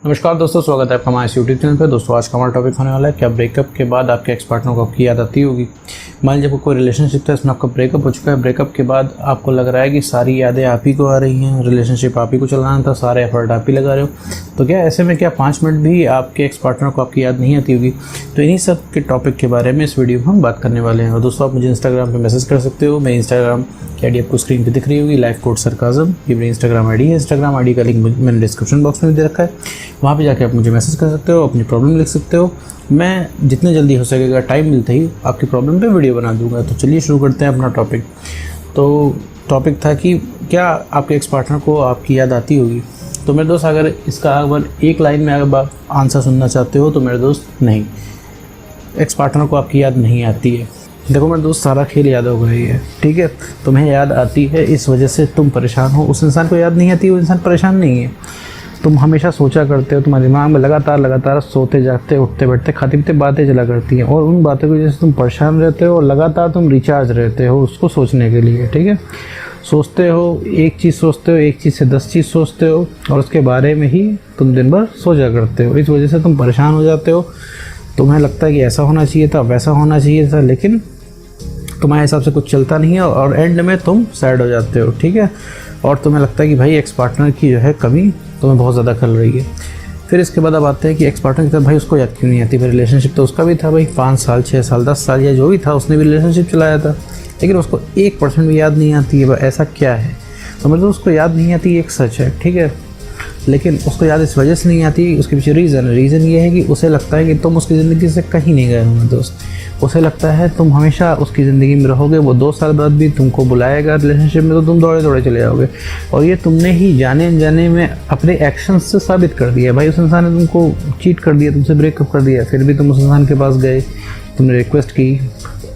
नमस्कार दोस्तों, स्वागत है आपका हमारे यूट्यूब चैनल पर। दोस्तों आज का हमारा टॉपिक होने वाला है क्या ब्रेकअप के बाद आपके एक्स पार्टनर को आपकी याद आती होगी। मान लीजिए कोई रिलेशनशिप था, इसमें आपका ब्रेकअप हो चुका है। ब्रेकअप के बाद आपको लग रहा है कि सारी यादें आप ही को आ रही हैं, रिलेशनशिप आप ही को चलाना था, सारे एफर्ट आप ही लगा रहे हो। तो क्या ऐसे में क्या 5 मिनट भी आपके एक्स पार्टनर को आपकी याद नहीं आती होगी? तो इन्हीं सब के टॉपिक के बारे में इस वीडियो में हम बात करने वाले हैं। और दोस्तों आप मुझे इंस्टाग्राम पर मैसेज कर सकते हो। मेरी इंस्टाग्राम की आईडी आपको स्क्रीन पर दिख रही होगी, लाइफ कोड सरकाज़म, ये मेरी इंस्टाग्राम आईडी है। इंस्टाग्राम आईडी का लिंक मैंने डिस्क्रिप्शन बॉक्स में भी दे रखा है, वहाँ पे जाके आप मुझे मैसेज कर सकते हो, अपनी प्रॉब्लम लिख सकते हो। मैं जितने जल्दी हो सकेगा टाइम मिलते ही आपकी प्रॉब्लम पे वीडियो बना दूंगा। तो चलिए शुरू करते हैं अपना टॉपिक। तो टॉपिक था कि क्या आपके एक्स पार्टनर को आपकी याद आती होगी। तो मेरे दोस्त अगर इसका अगर एक लाइन में अगर आप आंसर सुनना चाहते हो तो मेरे दोस्त नहीं, एक्स पार्टनर को आपकी याद नहीं आती है। देखो मेरे दोस्त, सारा खेल याद हो गई है, ठीक है। तुम्हें याद आती है इस वजह से तुम परेशान हो। उस इंसान को याद नहीं आती, वो इंसान परेशान नहीं है। तुम हमेशा सोचा करते हो, तुम्हारे दिमाग में लगातार सोते जागते उठते बैठते खाते पीते बातें चला करती हैं, और उन बातों की वजह से तुम परेशान रहते हो और लगातार तुम रिचार्ज रहते हो उसको सोचने के लिए, ठीक है। सोचते हो, एक चीज़ सोचते हो, एक चीज़ से 10 चीज़ सोचते हो, और उसके बारे में ही तुम दिन भर सोचा करते हो। इस वजह से तुम परेशान हो जाते हो। तुम्हें लगता है कि ऐसा होना चाहिए था, वैसा होना चाहिए था, लेकिन तुम्हारे हिसाब से कुछ चलता नहीं है, और एंड में तुम सैड हो जाते हो, ठीक है। और तुम्हें लगता है कि भाई एक्स पार्टनर की जो है कमी तुम्हें बहुत ज़्यादा खल रही है। फिर इसके बाद अब आते हैं कि एक्स पार्टनर की तरफ भाई उसको याद क्यों नहीं आती। भाई रिलेशनशिप तो उसका भी था भाई, 5 साल 6 साल 10 साल या जो भी था, उसने भी रिलेशनशिप चलाया था, लेकिन उसको 1% भी याद नहीं आती है। भाई ऐसा क्या है? तो मतलब उसको याद नहीं आती, एक सच है, ठीक है। लेकिन उसको याद इस वजह से नहीं आती, उसके पीछे रीज़न ये है कि उसे लगता है कि तुम उसकी ज़िंदगी से कहीं नहीं गए हो दोस्त। उसे लगता है तुम हमेशा उसकी ज़िंदगी में रहोगे, वो 2 साल बाद भी तुमको बुलाएगा रिलेशनशिप में तो तुम दौड़े दौड़े चले जाओगे। और ये तुमने ही जाने अनजाने में अपने एक्शंस से साबित कर दिया। भाई उस इंसान ने तुमको चीट कर दिया, तुमसे ब्रेकअप कर दिया, फिर भी तुम उस इंसान के पास गए, तुमने रिक्वेस्ट की,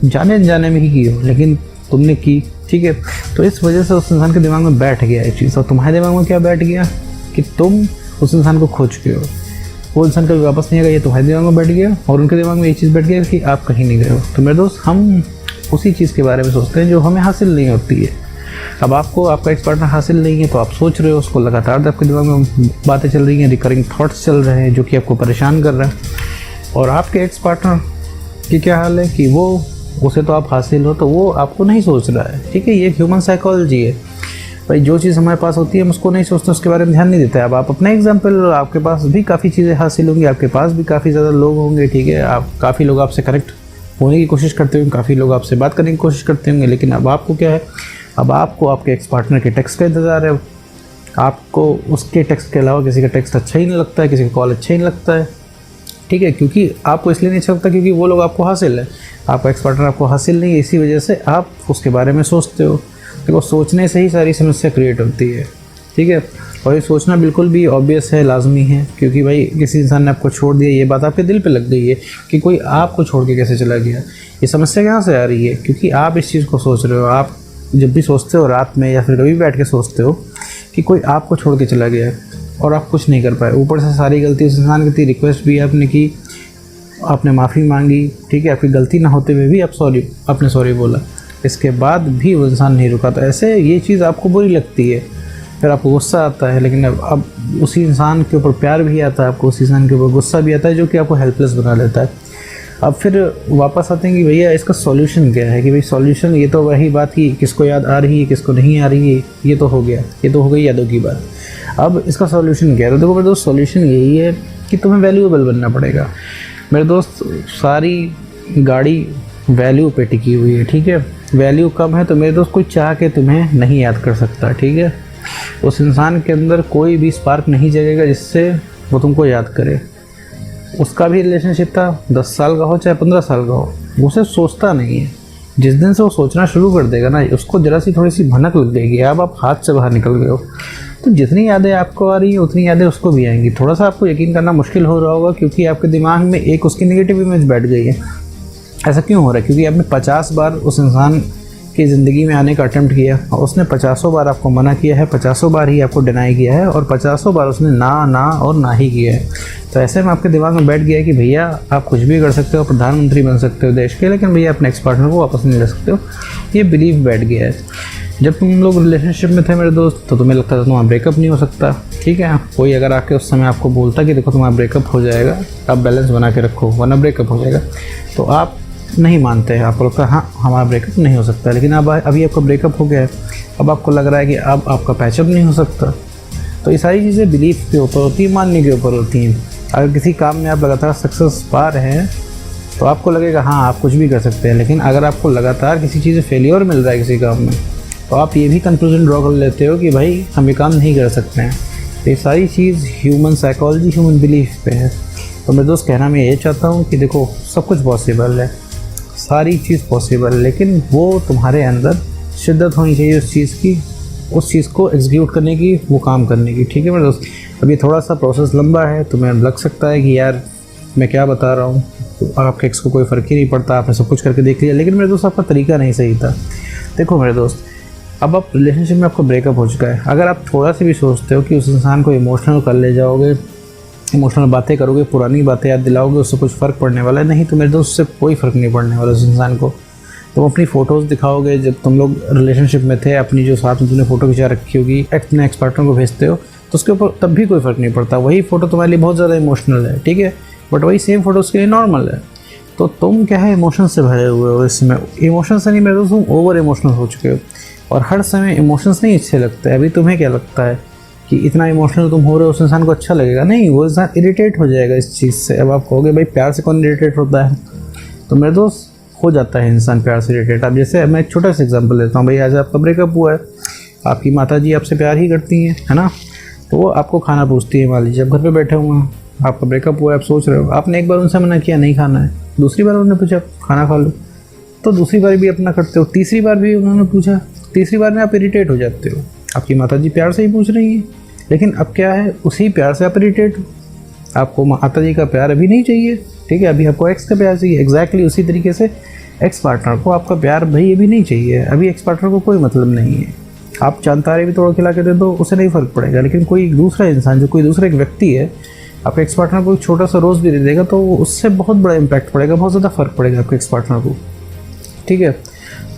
जाने अनजाने में ही की हो, लेकिन तुमने की, ठीक है। तो इस वजह से उस इंसान के दिमाग में बैठ गया ये चीज़। और तुम्हारे दिमाग में क्या बैठ गया कि तुम उस इंसान को खो चुके हो, वो इंसान कभी वापस नहीं आएगा, ये तुम्हारे दिमाग में बैठ गया। और उनके दिमाग में ये चीज़ बैठ गया कि आप कहीं नहीं गए हो। तो मेरे दोस्त, हम उसी चीज़ के बारे में सोचते हैं जो हमें हासिल नहीं होती है। अब आपको आपका एक्स पार्टनर हासिल नहीं है तो आप सोच रहे हो उसको, लगातार आपके दिमाग में बातें चल रही हैं, रिकरिंग थॉट्स चल रहे हैं जो कि आपको परेशान कर रहे हैं। और आपके एक्स पार्टनर की क्या हाल है कि वो, उसे तो आप हासिल हो तो वो आपको नहीं सोच रहा है, ठीक है। ये ह्यूमन साइकोलॉजी है भाई। जो चीज़ हमारे पास होती है हम उसको नहीं सोचते, उसके बारे में ध्यान नहीं देता है। अब आप अपना एग्जांपल, आपके पास भी काफ़ी चीज़ें हासिल होंगी, आपके पास भी काफ़ी ज़्यादा लोग होंगे, ठीक है। आप काफ़ी लोग आपसे कनेक्ट होने की कोशिश करते होंगे, काफ़ी लोग आपसे बात करने की कोशिश करते होंगे, लेकिन अब आपको क्या है, अब आपको आपके एक्स पार्टनर के टेक्स्ट का इंतज़ार है। आपको उसके टेक्स्ट के अलावा किसी का टेक्स्ट अच्छा ही नहीं लगता है, किसी का कॉल अच्छा ही नहीं लगता है, ठीक है। क्योंकि आपको इसलिए नहीं अच्छा लगता क्योंकि वो लोग आपको हासिल है, आपका एक्स पार्टनर आपको हासिल नहीं है, इसी वजह से आप उसके बारे में सोचते हो। देखो सोचने से ही सारी समस्या क्रिएट होती है, ठीक है। और ये सोचना बिल्कुल भी ऑब्वियस है, लाजमी है, क्योंकि भाई किसी इंसान ने आपको छोड़ दिया, ये बात आपके दिल पे लग गई है कि कोई आपको छोड़ के कैसे चला गया। ये समस्या कहाँ से आ रही है? क्योंकि आप इस चीज़ को सोच रहे हो। आप जब भी सोचते हो रात में या फिर कभी बैठ के सोचते हो कि कोई आपको छोड़ के चला गया और आप कुछ नहीं कर पाए, ऊपर से सारी गलती उस इंसान की थी, रिक्वेस्ट भी आपने की, आपने माफ़ी मांगी, ठीक है, आपकी गलती ना होते हुए भी आपने सॉरी बोला, इसके बाद भी वो इंसान नहीं रुका। तो ऐसे ये चीज़ आपको बुरी लगती है, फिर आपको गुस्सा आता है, लेकिन अब उसी इंसान के ऊपर प्यार भी आता है, आपको उसी इंसान के ऊपर गुस्सा भी आता है, जो कि आपको हेल्पलेस बना देता है। अब फिर वापस आते हैं कि भैया इसका सॉल्यूशन क्या है। कि भाई सॉल्यूशन, ये तो वही बात की किसको याद आ रही है किसको नहीं आ रही है, ये तो हो गया, ये तो हो गई यादों की बात। अब इसका सॉल्यूशन क्या है? तो देखो मेरे दोस्त, सॉल्यूशन यही है कि तुम्हें वैल्यूएबल बनना पड़ेगा। मेरे दोस्त, सारी गाड़ी वैल्यू पे टिकी हुई है, ठीक है। वैल्यू कम है तो मेरे दोस्त कोई चाह के तुम्हें नहीं याद कर सकता, ठीक है। उस इंसान के अंदर कोई भी स्पार्क नहीं जगेगा जिससे वो तुमको याद करे। उसका भी रिलेशनशिप था, 10 साल का हो चाहे 15 साल का हो, वो उसे सोचता नहीं है। जिस दिन से वो सोचना शुरू कर देगा ना, उसको जरा सी थोड़ी सी भनक लग जाएगी, अब आप हाथ से बाहर निकल गए हो, तो जितनी यादें आपको आ रही हैं उतनी यादें उसको भी आएंगी। थोड़ा सा आपको यकीन करना मुश्किल हो रहा होगा क्योंकि आपके दिमाग में एक उसकी नेगेटिव इमेज बैठ गई है। ऐसा क्यों हो रहा है? क्योंकि आपने 50 बार उस इंसान की ज़िंदगी में आने का अटेम्प्ट किया और उसने 50 बार आपको मना किया है, 50 बार ही आपको डिनाई किया है, और 50 बार उसने ना और ना ही किया है। तो ऐसे में आपके दिमाग में बैठ गया है कि भैया आप कुछ भी कर सकते हो, प्रधानमंत्री बन सकते हो देश के, लेकिन भैया अपने एक्स पार्टनर को वापस नहीं ले सकते हो। ये बिलीव बैठ गया है। जब तुम लोग रिलेशनशिप में थे मेरे दोस्त तो तुम्हें लगता था तुम्हारा ब्रेकअप नहीं हो सकता, ठीक है। कोई अगर आके उस समय आपको बोलता कि देखो तुम्हारा ब्रेकअप हो जाएगा, आप बैलेंस बना के रखो वरना ब्रेकअप हो जाएगा, तो आप नहीं मानते हैं, आपको लगता है हाँ हमारा ब्रेकअप नहीं हो सकता। लेकिन अब अभी आपका ब्रेकअप हो गया है, अब आपको लग रहा है कि अब आपका पैचअप नहीं हो सकता। तो ये सारी चीज़ें बिलीफ के ऊपर होती है, मानने के ऊपर होती हैं। अगर किसी काम में आप लगातार सक्सेस पा रहे हैं तो आपको लगेगा हाँ आप कुछ भी कर सकते हैं। लेकिन अगर आपको लगातार किसी चीज़ में फेलियर मिल रहा है किसी काम में, तो आप ये भी कंक्लूजन ड्रॉ कर लेते हो कि भाई हम ये काम नहीं कर सकते हैं। तो ये सारी चीज़ ह्यूमन साइकोलॉजी, ह्यूमन बिलीफ पे है। तो मेरे दोस्त कहना मैं ये चाहता हूँ कि देखो सब कुछ पॉसिबल है, सारी चीज़ पॉसिबल है, लेकिन वो तुम्हारे अंदर शिद्दत होनी चाहिए उस चीज़ की, उस चीज़ को एग्जीक्यूट करने की, वो काम करने की, ठीक है मेरे दोस्त। अब ये थोड़ा सा प्रोसेस लंबा है, तुम्हें लग सकता है कि यार मैं क्या बता रहा हूँ, तो आपके एक्स को कोई फ़र्क ही नहीं पड़ता, आपने सब कुछ करके देख लिया। लेकिन मेरे दोस्त आपका तरीका नहीं सही था। देखो मेरे दोस्त, अब आप रिलेशनशिप में आपका ब्रेकअप हो चुका है, अगर आप थोड़ा सा भी सोचते हो कि उस इंसान को इमोशनल कर ले जाओगे, इमोशनल बातें करोगे, पुरानी बातें याद दिलाओगे, उससे कुछ फ़र्क पड़ने वाला है नहीं। तो मेरे दोस्त उससे कोई फ़र्क नहीं पड़ने वाला उस इंसान को। तुम अपनी फ़ोटोज़ दिखाओगे, जब तुम लोग रिलेशनशिप में थे, अपनी जो साथ में तुमने फ़ोटो खिंचा रखी होगी, अपने एक्स पार्टनर को भेजते हो, तो उसके ऊपर तब भी कोई फ़र्क नहीं पड़ता। वही फ़ोटो तुम्हारे लिए बहुत ज़्यादा इमोशनल है, ठीक है, बट वही सेम फ़ोटो उसके लिए नॉर्मल है। तो तुम क्या है, इमोशन से भरे हुए हो इसमें। इमोशन से नहीं मेरे दोस्त, तुम ओवर इमोशनल हो चुके हो और हर समय इमोशंस नहीं अच्छे लगते। अभी तुम्हें क्या लगता है कि इतना इमोशनल तुम हो रहे हो, उस इंसान को अच्छा लगेगा? नहीं, वो इंसान इरिटेट हो जाएगा इस चीज़ से। अब आप कहोगे भाई प्यार से कौन इरिटेट होता है, तो मेरे दोस्त हो जाता है इंसान प्यार से इरिटेट। अब जैसे मैं एक छोटा सा एग्जांपल देता हूँ, भाई आज आपका ब्रेकअप हुआ है, आपकी माताजी आपसे प्यार ही करती हैं, है ना, तो वो आपको खाना पूछती है। मान लीजिए आप घर पे बैठे हुए हैं, आपका ब्रेकअप हुआ है, आप सोच रहे हो, आपने एक बार उनसे मना किया नहीं खाना है, दूसरी बार उन्होंने पूछा खाना खा लो, तो दूसरी बार भी अपना करते हो, तीसरी बार भी उन्होंने पूछा, तीसरी बार में आप इरिटेट हो जाते हो। आपकी माताजी प्यार से ही पूछ रही है, लेकिन अब क्या है, उसी प्यार से आप इरिटेट हो। आपको माताजी का प्यार अभी नहीं चाहिए, ठीक है, अभी आपको एक्स का प्यार चाहिए। एग्जैक्टली उसी तरीके से एक्स पार्टनर को आपका प्यार भाई अभी नहीं चाहिए, अभी एक्स पार्टनर को कोई मतलब नहीं है। आप चांद तारे भी तोड़ खिला के दे दो, उसे नहीं फ़र्क पड़ेगा। लेकिन कोई दूसरा इंसान, जो कोई दूसरा एक व्यक्ति है, आपके एक्स पार्टनर को एक छोटा सा रोज़ भी दे देगा, तो उससे बहुत बड़ा इम्पैक्ट पड़ेगा, बहुत ज़्यादा फ़र्क पड़ेगा आपके एक्स पार्टनर को, ठीक है।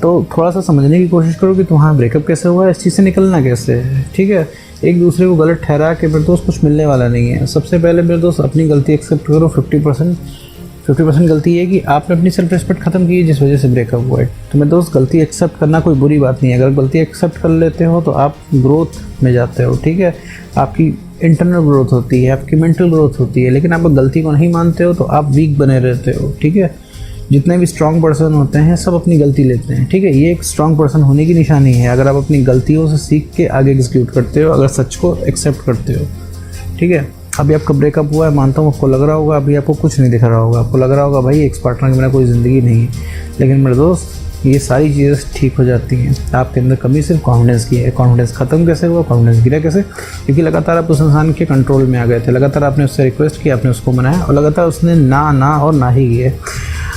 तो थोड़ा सा समझने की कोशिश करो कि तुम्हारा ब्रेकअप कैसे हुआ है, इस चीज़ से निकलना कैसे है, ठीक है। एक दूसरे को गलत ठहरा के मेरे दोस्त कुछ मिलने वाला नहीं है। सबसे पहले मेरे दोस्त अपनी गलती एक्सेप्ट करो। 50% गलती है कि आपने अपनी सेल्फ रिस्पेक्ट ख़त्म की है, जिस वजह से ब्रेकअप हुआ है। तो मेरे दोस्त गलती एक्सेप्ट करना कोई बुरी बात नहीं है। अगर गलती एक्सेप्ट कर लेते हो तो आप ग्रोथ में जाते हो, ठीक है, आपकी इंटरनल ग्रोथ होती है, आपकी मेंटल ग्रोथ होती है। लेकिन आप गलती को नहीं मानते हो तो आप वीक बने रहते हो, ठीक है। जितने भी स्ट्रॉन्ग पर्सन होते हैं सब अपनी गलती लेते हैं, ठीक है, ये एक स्ट्रॉन्ग पर्सन होने की निशानी है। अगर आप अपनी गलतियों से सीख के आगे एग्जीक्यूट करते हो, अगर सच को एक्सेप्ट करते हो, ठीक है। अभी आपका ब्रेकअप हुआ है, मानता हूँ आपको लग रहा होगा अभी आपको कुछ नहीं दिख रहा होगा, आपको लग रहा होगा भाई एक्स पार्टनर के बिना कोई ज़िंदगी नहीं है। लेकिन मेरे दोस्त ये सारी चीज़ें ठीक हो जाती हैं। आपके अंदर कमी सिर्फ कॉन्फिडेंस की है। कॉन्फिडेंस ख़त्म कैसे हुआ, कॉन्फिडेंस गिरा कैसे? क्योंकि लगातार आप उस इंसान के कंट्रोल में आ गए थे, लगातार आपने उससे रिक्वेस्ट की, आपने उसको मनाया और लगातार उसने ना और ना ही किए।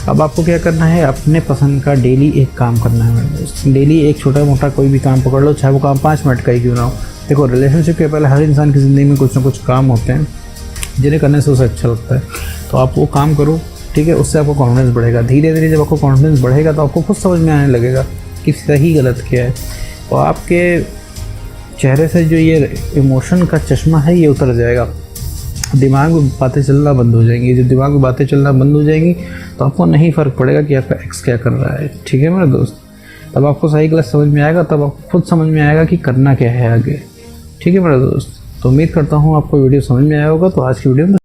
अब आपको क्या करना है, अपने पसंद का डेली एक काम करना है मेरे दोस्त। डेली एक छोटा मोटा कोई भी काम पकड़ लो, चाहे वो काम 5 मिनट का ही क्यों ना हो। देखो, रिलेशनशिप के पहले हर इंसान की ज़िंदगी में कुछ ना कुछ काम होते हैं जिन्हें करने से उसे अच्छा लगता है, तो आप वो काम करो, ठीक है। उससे आपको कॉन्फिडेंस बढ़ेगा। धीरे धीरे जब आपको कॉन्फिडेंस बढ़ेगा तो आपको खुद समझ में आने लगेगा कि सही गलत क्या है, और आपके चेहरे से जो ये इमोशन का चश्मा है ये उतर जाएगा। दिमाग में बातें चलना बंद हो जाएंगी। जब दिमाग में बातें चलना बंद हो जाएंगी तो आपको नहीं फ़र्क पड़ेगा कि आपका एक्स क्या कर रहा है, ठीक है मेरे दोस्त। तब आपको सही गलत समझ में आएगा, तब आपको खुद समझ में आएगा कि करना क्या है आगे, ठीक है मेरे दोस्त। तो उम्मीद करता हूँ आपको वीडियो समझ में आया होगा। तो आज की वीडियो में